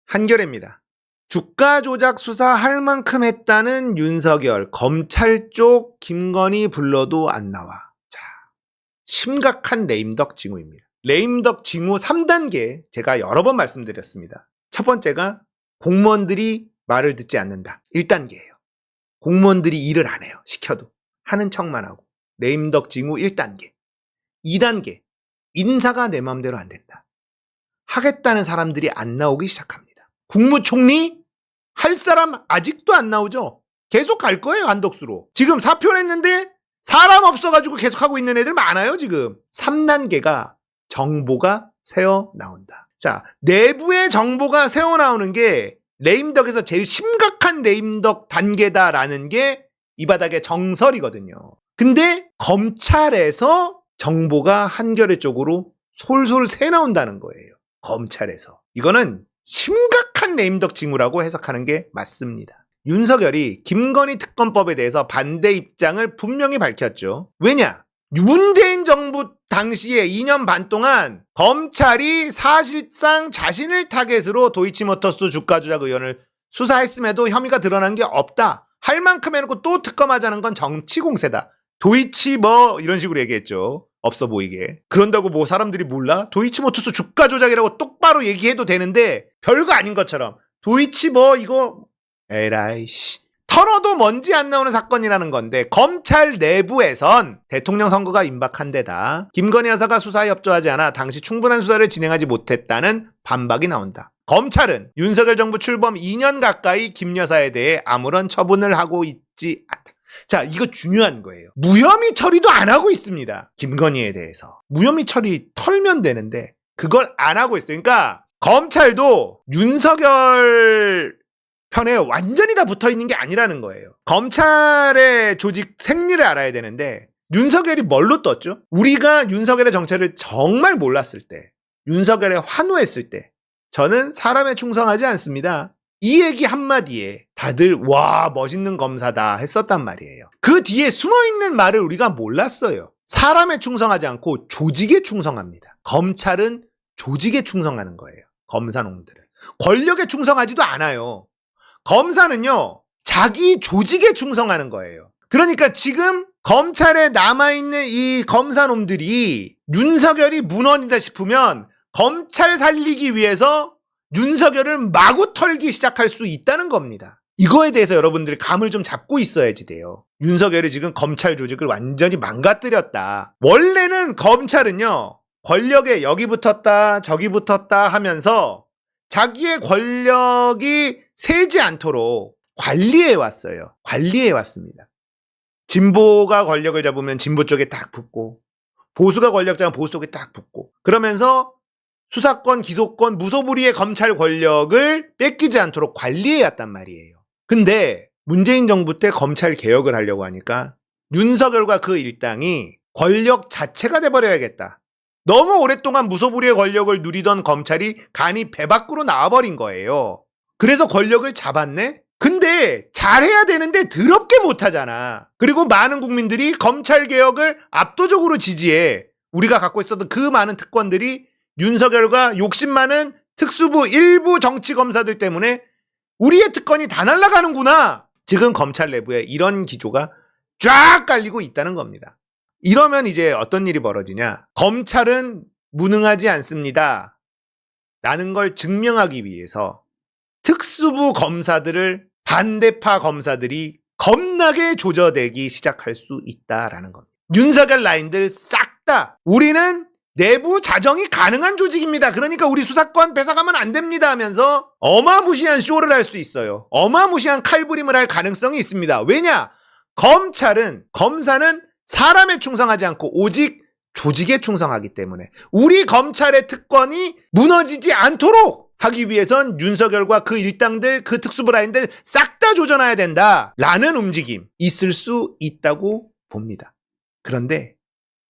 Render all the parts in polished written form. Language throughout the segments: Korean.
한겨레입니다. 주가 조작 수사할 만큼 했다는 윤석열, 검찰 쪽 김건희 불러도 안 나와. 자, 심각한 레임덕 징후입니다. 레임덕 징후 3단계 제가 여러 번 말씀드렸습니다. 첫 번째가 공무원들이 말을 듣지 않는다. 1단계예요. 공무원들이 일을 안 해요. 시켜도. 하는 척만 하고. 레임덕 징후 1단계. 2단계. 인사가 내 마음대로 안 된다. 하겠다는 사람들이 안 나오기 시작합니다. 국무총리 할 사람 아직도 안 나오죠? 계속 갈 거예요, 한덕수로. 지금 사표 냈는데 사람 없어가지고 계속 하고 있는 애들 많아요, 지금. 3단계가 정보가 새어 나온다. 자, 내부의 정보가 새어 나오는 게 레임덕에서 제일 심각한 레임덕 단계다라는 게 이 바닥의 정설이거든요. 근데 검찰에서 정보가 한겨레 쪽으로 솔솔 새 나온다는 거예요. 검찰에서. 이거는 심각한 레임덕 징후라고 해석하는 게 맞습니다. 윤석열이 김건희 특검법에 대해서 반대 입장을 분명히 밝혔죠. 왜냐? 문재인 정부 당시에 2년 반 동안 검찰이 사실상 자신을 타겟으로 도이치모터스 주가 조작 의원을 수사했음에도 혐의가 드러난 게 없다. 할 만큼 해놓고 또 특검하자는 건 정치 공세다. 도이치 뭐 이런 식으로 얘기했죠. 없어 보이게. 그런다고 뭐 사람들이 몰라? 도이치모터스 주가 조작이라고 똑바로 얘기해도 되는데 별거 아닌 것처럼 도이치 뭐 이거 에라이 씨. 털어도 먼지 안 나오는 사건이라는 건데 검찰 내부에선 대통령 선거가 임박한 데다 김건희 여사가 수사에 협조하지 않아 당시 충분한 수사를 진행하지 못했다는 반박이 나온다. 검찰은 윤석열 정부 출범 2년 가까이 김 여사에 대해 아무런 처분을 하고 있지 않다. 자, 이거 중요한 거예요. 무혐의 처리도 안 하고 있습니다. 김건희에 대해서. 무혐의 처리 털면 되는데 그걸 안 하고 있어요. 그러니까 검찰도 윤석열 편에 완전히 다 붙어 있는 게 아니라는 거예요. 검찰의 조직 생리를 알아야 되는데 윤석열이 뭘로 떴죠? 우리가 윤석열의 정체를 정말 몰랐을 때, 윤석열에 환호했을 때 저는 사람에 충성하지 않습니다. 이 얘기 한마디에 다들 와 멋있는 검사다 했었단 말이에요. 그 뒤에 숨어있는 말을 우리가 몰랐어요. 사람에 충성하지 않고 조직에 충성합니다. 검찰은 조직에 충성하는 거예요. 검사놈들은. 권력에 충성하지도 않아요. 검사는요, 자기 조직에 충성하는 거예요. 그러니까 지금 검찰에 남아있는 이 검사놈들이 윤석열이 문헌이다 싶으면 검찰 살리기 위해서 윤석열을 마구 털기 시작할 수 있다는 겁니다. 이거에 대해서 여러분들이 감을 좀 잡고 있어야지 돼요. 윤석열이 지금 검찰 조직을 완전히 망가뜨렸다. 원래는 검찰은요, 권력에 여기 붙었다 저기 붙었다 하면서 자기의 권력이 세지 않도록 관리해 왔어요. 관리해 왔습니다. 진보가 권력을 잡으면 진보 쪽에 딱 붙고 보수가 권력 잡으면 보수 쪽에 딱 붙고 그러면서 수사권, 기소권, 무소불위의 검찰 권력을 뺏기지 않도록 관리해 왔단 말이에요. 근데 문재인 정부 때 검찰 개혁을 하려고 하니까 윤석열과 그 일당이 권력 자체가 돼버려야겠다. 너무 오랫동안 무소불위의 권력을 누리던 검찰이 간이 배 밖으로 나와버린 거예요. 그래서 권력을 잡았네? 근데 잘해야 되는데 더럽게 못하잖아. 그리고 많은 국민들이 검찰개혁을 압도적으로 지지해. 우리가 갖고 있었던 그 많은 특권들이 윤석열과 욕심 많은 특수부 일부 정치검사들 때문에 우리의 특권이 다 날아가는구나. 지금 검찰 내부에 이런 기조가 쫙 깔리고 있다는 겁니다. 이러면 이제 어떤 일이 벌어지냐. 검찰은 무능하지 않습니다. 라는 걸 증명하기 위해서 특수부 검사들을 반대파 검사들이 겁나게 조져대기 시작할 수 있다라는 겁니다. 윤석열 라인들 싹 다 우리는 내부 자정이 가능한 조직입니다. 그러니까 우리 수사권 뺏어가면 안 됩니다 하면서 어마무시한 쇼를 할 수 있어요. 어마무시한 칼부림을 할 가능성이 있습니다. 왜냐? 검사는 사람에 충성하지 않고 오직 조직에 충성하기 때문에 우리 검찰의 특권이 무너지지 않도록 하기 위해선 윤석열과 그 일당들, 그 특수부 라인들 싹 다 조져놔야 된다라는 움직임 있을 수 있다고 봅니다. 그런데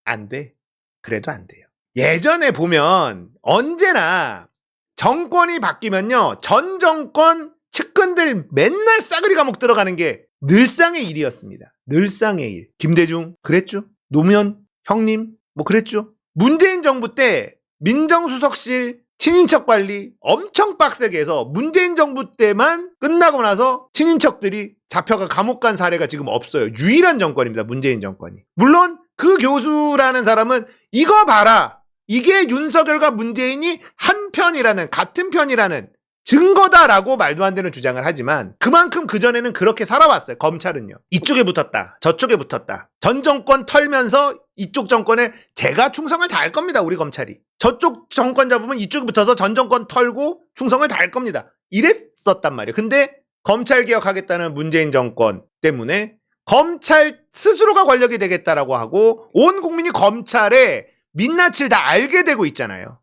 안 돼. 그래도 안 돼요. 예전에 보면 언제나 정권이 바뀌면요. 전 정권 측근들 맨날 싸그리 감옥 들어가는 게 늘상의 일이었습니다. 늘상의 일. 김대중 그랬죠. 노무현 형님 뭐 그랬죠. 문재인 정부 때 민정수석실 친인척 관리 엄청 빡세게 해서 문재인 정부 때만 끝나고 나서 친인척들이 잡혀가 감옥 간 사례가 지금 없어요. 유일한 정권입니다. 문재인 정권이. 물론 그 교수라는 사람은 이거 봐라. 이게 윤석열과 문재인이 한 편이라는, 같은 편이라는 증거다라고 말도 안 되는 주장을 하지만 그만큼 그전에는 그렇게 살아왔어요. 검찰은요. 이쪽에 붙었다. 저쪽에 붙었다. 전 정권 털면서 이쪽 정권에 제가 충성을 다할 겁니다. 우리 검찰이. 저쪽 정권 잡으면 이쪽에 붙어서 전 정권 털고 충성을 다할 겁니다. 이랬었단 말이에요. 근데 검찰 개혁하겠다는 문재인 정권 때문에 검찰 스스로가 권력이 되겠다라고 하고 온 국민이 검찰의 민낯을 다 알게 되고 있잖아요.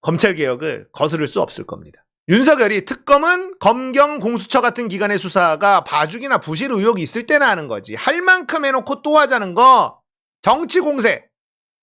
검찰 개혁을 거스를 수 없을 겁니다. 윤석열이 특검은 검경 공수처 같은 기관의 수사가 봐주기나 부실 의혹이 있을 때나 하는 거지. 할 만큼 해놓고 또 하자는 거 정치 공세,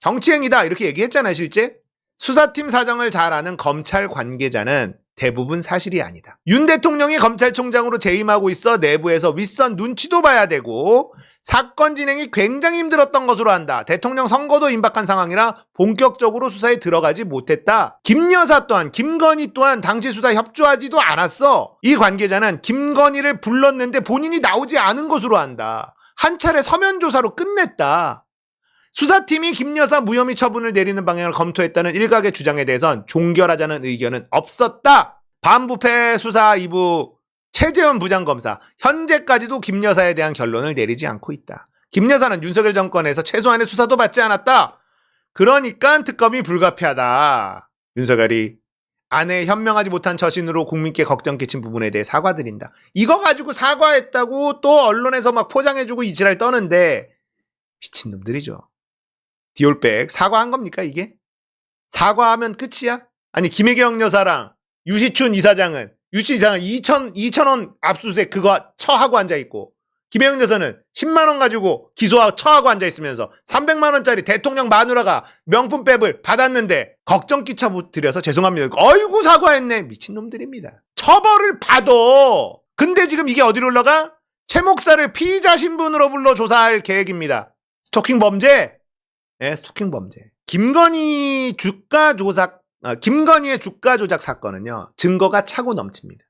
정치행위다 이렇게 얘기했잖아요. 실제 수사팀 사정을 잘 아는 검찰 관계자는 대부분 사실이 아니다. 윤 대통령이 검찰총장으로 재임하고 있어 내부에서 윗선 눈치도 봐야 되고 사건 진행이 굉장히 힘들었던 것으로 한다. 대통령 선거도 임박한 상황이라 본격적으로 수사에 들어가지 못했다. 김 여사 또한, 김건희 또한 당시 수사 협조하지도 않았어. 이 관계자는 김건희를 불렀는데 본인이 나오지 않은 것으로 한다. 한 차례 서면 조사로 끝냈다. 수사팀이 김 여사 무혐의 처분을 내리는 방향을 검토했다는 일각의 주장에 대해선 종결하자는 의견은 없었다. 반부패 수사 2부 최재원 부장검사, 현재까지도 김 여사에 대한 결론을 내리지 않고 있다. 김 여사는 윤석열 정권에서 최소한의 수사도 받지 않았다. 그러니까 특검이 불가피하다. 윤석열이 아내의 현명하지 못한 처신으로 국민께 걱정 끼친 부분에 대해 사과드린다. 이거 가지고 사과했다고 또 언론에서 막 포장해주고 이 지랄 떠는데 미친놈들이죠. 디올백 사과한 겁니까 이게? 사과하면 끝이야? 아니 김혜경 여사랑 유시춘 이사장은 2,000원 압수수색 그거 처하고 앉아있고 김혜경 여사는 10만원 가지고 기소하고 처하고 앉아있으면서 300만원짜리 대통령 마누라가 명품백을 받았는데 걱정 끼쳐드려서 죄송합니다. 어이구 사과했네. 미친놈들입니다. 처벌을 받아. 근데 지금 이게 어디로 올라가? 최 목사를 피의자 신분으로 불러 조사할 계획입니다. 스토킹 범죄? 네, 스토킹 범죄. 김건희의 주가 조작 사건은요, 증거가 차고 넘칩니다.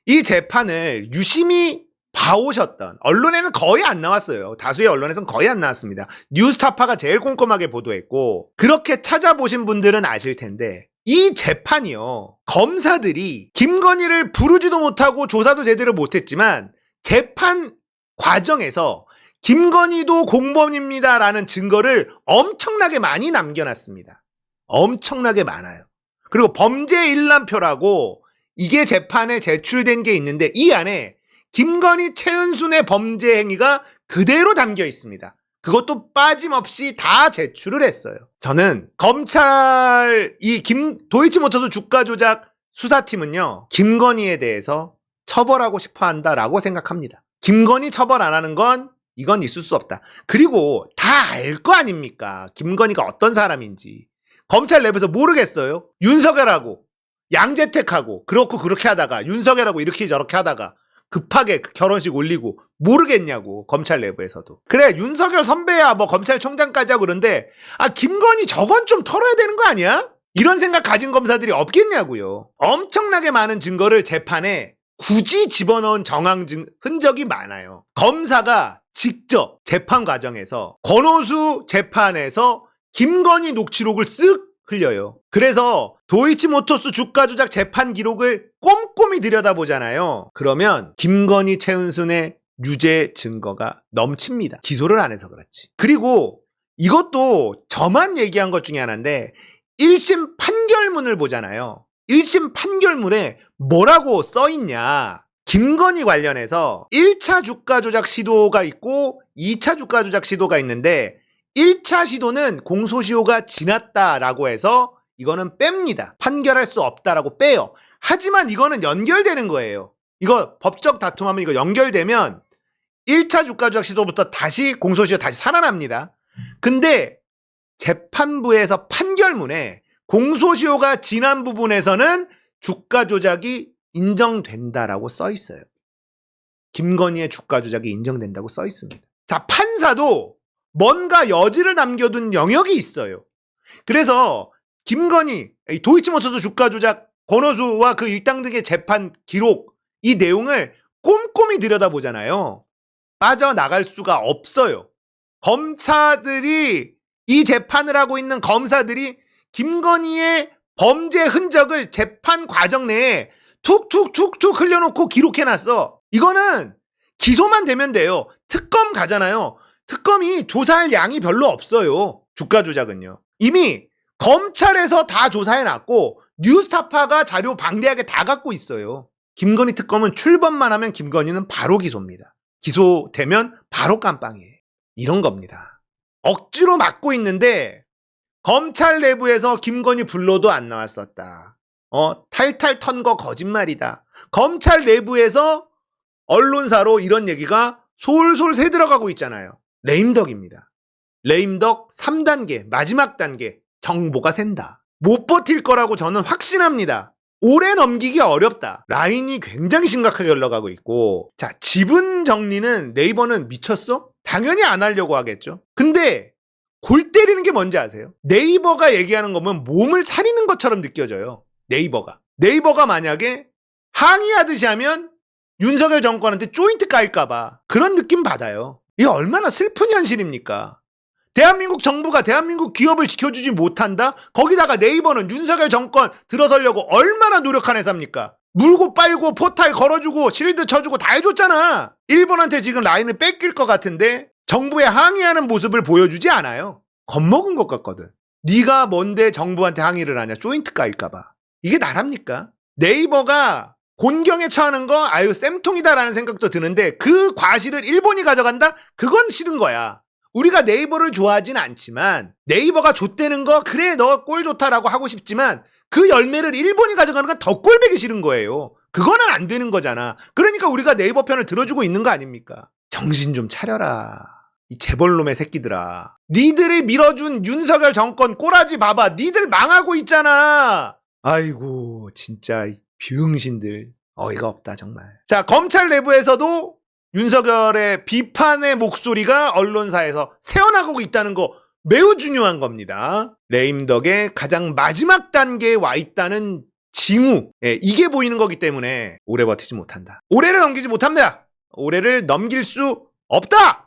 이 재판을 유심히 봐오셨던 언론에는 거의 안 나왔어요. 다수의 언론에서는 거의 안 나왔습니다. 뉴스타파가 제일 꼼꼼하게 보도했고 그렇게 찾아보신 분들은 아실 텐데 이 재판이요, 검사들이 김건희를 부르지도 못하고 조사도 제대로 못했지만 재판 과정에서 김건희도 공범입니다라는 증거를 엄청나게 많이 남겨놨습니다. 엄청나게 많아요. 그리고 범죄 일람표라고 이게 재판에 제출된 게 있는데 이 안에 김건희, 최은순의 범죄 행위가 그대로 담겨 있습니다. 그것도 빠짐없이 다 제출을 했어요. 저는 검찰 도이치모터스 주가 조작 수사팀은요, 김건희에 대해서 처벌하고 싶어 한다라고 생각합니다. 김건희 처벌 안 하는 건 이건 있을 수 없다. 그리고 다 알 거 아닙니까? 김건희가 어떤 사람인지. 검찰 내부에서 모르겠어요? 윤석열하고 양재택하고 그렇게 하다가 윤석열하고 이렇게 저렇게 하다가 급하게 결혼식 올리고 모르겠냐고. 검찰 내부에서도. 그래 윤석열 선배야 뭐 검찰총장까지 하고 그런데 김건희 저건 좀 털어야 되는 거 아니야? 이런 생각 가진 검사들이 없겠냐고요. 엄청나게 많은 증거를 재판에 굳이 집어넣은 흔적이 많아요. 검사가 직접 재판 과정에서 권오수 재판에서 김건희 녹취록을 쓱 흘려요. 그래서 도이치모터스 주가 조작 재판 기록을 꼼꼼히 들여다보잖아요. 그러면 김건희, 최은순의 유죄 증거가 넘칩니다. 기소를 안 해서 그렇지. 그리고 이것도 저만 얘기한 것 중에 하나인데 1심 판결문을 보잖아요. 1심 판결문에 뭐라고 써있냐. 김건희 관련해서 1차 주가 조작 시도가 있고 2차 주가 조작 시도가 있는데 1차 시도는 공소시효가 지났다라고 해서 이거는 뺍니다. 판결할 수 없다라고 빼요. 하지만 이거는 연결되는 거예요. 이거 법적 다툼하면 이거 연결되면 1차 주가 조작 시도부터 다시 공소시효 다시 살아납니다. 근데 재판부에서 판결문에 공소시효가 지난 부분에서는 주가 조작이 인정된다라고 써 있어요. 김건희의 주가 조작이 인정된다고 써 있습니다. 자, 판사도 뭔가 여지를 남겨둔 영역이 있어요. 그래서 김건희, 이 도이치모터스 주가 조작 권오수와 그 일당 등의 재판 기록, 이 내용을 꼼꼼히 들여다보잖아요. 빠져나갈 수가 없어요. 검사들이, 이 재판을 하고 있는 검사들이 김건희의 범죄 흔적을 재판 과정 내에 툭툭툭툭 흘려놓고 기록해놨어. 이거는 기소만 되면 돼요. 특검 가잖아요. 특검이 조사할 양이 별로 없어요. 주가 조작은요. 이미 검찰에서 다 조사해놨고 뉴스타파가 자료 방대하게 다 갖고 있어요. 김건희 특검은 출범만 하면 김건희는 바로 기소입니다. 기소되면 바로 깜빵이에요. 이런 겁니다. 억지로 막고 있는데 검찰 내부에서 김건희 불러도 안 나왔었다. 탈탈 턴 거 거짓말이다. 검찰 내부에서 언론사로 이런 얘기가 솔솔 새들어가고 있잖아요. 레임덕입니다. 레임덕 3단계, 마지막 단계, 정보가 샌다. 못 버틸 거라고 저는 확신합니다. 오래 넘기기 어렵다. 라인이 굉장히 심각하게 올라가고 있고, 자, 지분 정리는 네이버는 미쳤어? 당연히 안 하려고 하겠죠. 근데 골 때리는 게 뭔지 아세요? 네이버가 얘기하는 거면 몸을 사리는 것처럼 느껴져요. 네이버가 만약에 항의하듯이 하면 윤석열 정권한테 조인트 까일까봐 그런 느낌 받아요. 이게 얼마나 슬픈 현실입니까? 대한민국 정부가 대한민국 기업을 지켜주지 못한다? 거기다가 네이버는 윤석열 정권 들어서려고 얼마나 노력한 회사입니까? 물고 빨고 포탈 걸어주고 실드 쳐주고 다 해줬잖아. 일본한테 지금 라인을 뺏길 것 같은데 정부에 항의하는 모습을 보여주지 않아요. 겁먹은 것 같거든. 네가 뭔데 정부한테 항의를 하냐. 조인트 까일까봐. 이게 나랍니까? 네이버가 곤경에 처하는 거 아유 쌤통이다라는 생각도 드는데 그 과실을 일본이 가져간다? 그건 싫은 거야. 우리가 네이버를 좋아하진 않지만 네이버가 좆되는 거 그래 너 꼴 좋다라고 하고 싶지만 그 열매를 일본이 가져가는 건 더 꼴배기 싫은 거예요. 그거는 안 되는 거잖아. 그러니까 우리가 네이버 편을 들어주고 있는 거 아닙니까? 정신 좀 차려라. 이 재벌놈의 새끼들아. 니들이 밀어준 윤석열 정권 꼬라지 봐봐. 니들 망하고 있잖아. 아이고 진짜 비응신들 어이가 없다 정말. 자, 검찰 내부에서도 윤석열의 비판의 목소리가 언론사에서 새어나가고 있다는 거 매우 중요한 겁니다. 레임덕의 가장 마지막 단계에 와 있다는 징후, 이게 보이는 거기 때문에 오래 버티지 못한다. 올해를 넘기지 못합니다. 올해를 넘길 수 없다.